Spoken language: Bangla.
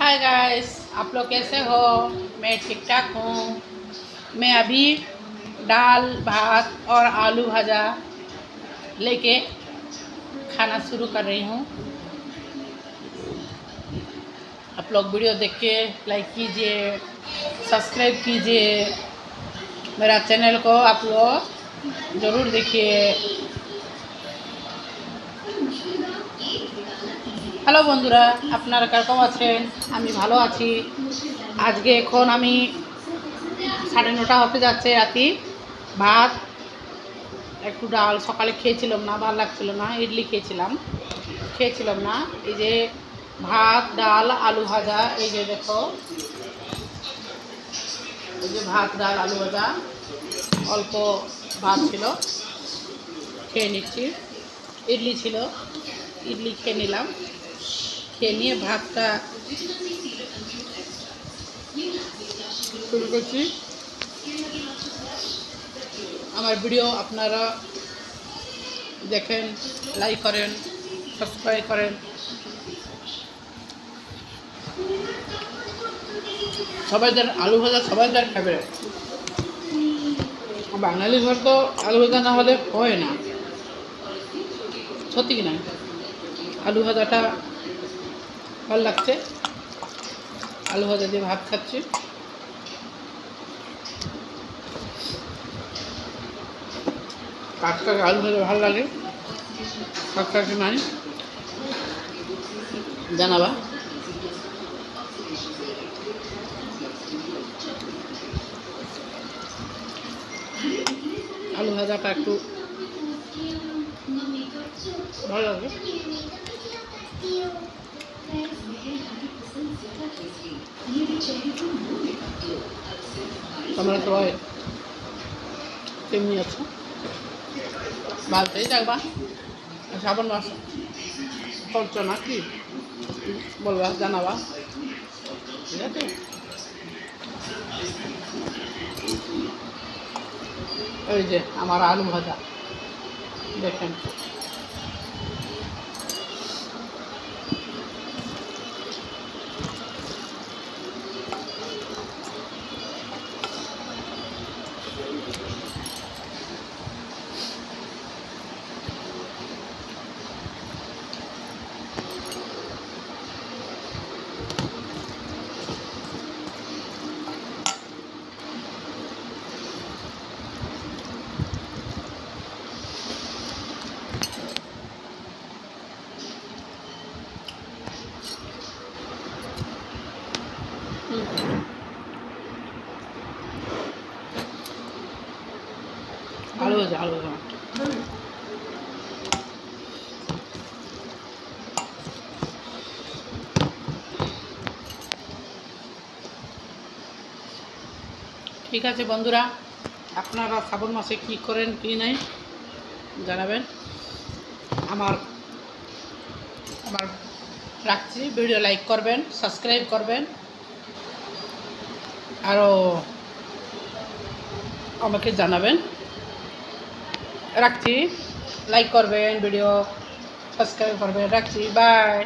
हाय गाइस, आप लोग कैसे हो। मैं ठीक ठाक हूँ। मैं अभी दाल भात और आलू भाजा लेके खाना शुरू कर रही हूँ। आप लोग वीडियो देख के लाइक कीजिए, सब्सक्राइब कीजिए। मेरा चैनल को आप लोग ज़रूर देखिए। হ্যালো বন্ধুরা, আপনারা কেমন আছেন? আমি ভালো আছি। আজকে এখন আমি 9:30 হতে যাচ্ছে রাতি। ভাত একটু ডাল সকালে খেয়েছিলাম না, ভালো লাগছিল না, ইডলি খেয়েছিলাম না। এই যে ভাত ডাল আলু ভাজা, এই যে দেখো, এই যে ভাত ডাল আলু ভাজা, অল্প ভাত ছিল, খেয়ে নিচ্ছি। ইডলি ছিল, ইডলি খেয়ে নিলাম। খেয়ে নিয়ে ভাতটা শুরু করছি। আমার ভিডিও আপনারা দেখেন, লাইক করেন, সাবস্ক্রাইব করেন। সবাইদের আলু ভাজা সবাইদের ফেভারিট। বাঙালি ঘর তো আলু ভাজা না হলে হয় না, সত্যি কি না? আলু ভাজাটা ভালো লাগছে, আলু ভাজা দিয়ে ভাত খাচ্ছি। কাকটাকে আলু ভাজা ভালো লাগে, কাকটাকে নাই জানাবা। আলু ভাজাটা একটু ভালো লাগে। তোমরা সবাই কেমনি আছো? ভালোই থাকবা। শ্রাবণ মাস চলছো নাকি বলবা, জানাবা, ঠিক আছে? এই যে আমার আলু ভাজা দেখেন। আলু ভাজা আলু ভাজা ঠিক আছে বন্ধুরা, আপনারা শ্রাবণ মাসে কী করেন কী নাই জানাবেন। আমার রাখছি। ভিডিও লাইক করবেন, সাবস্ক্রাইব করবেন, আরও আমাকে জানাবেন। রাখছি, লাইক করবেন, ভিডিও সাবস্ক্রাইব করবেন। রাখছি, বাই।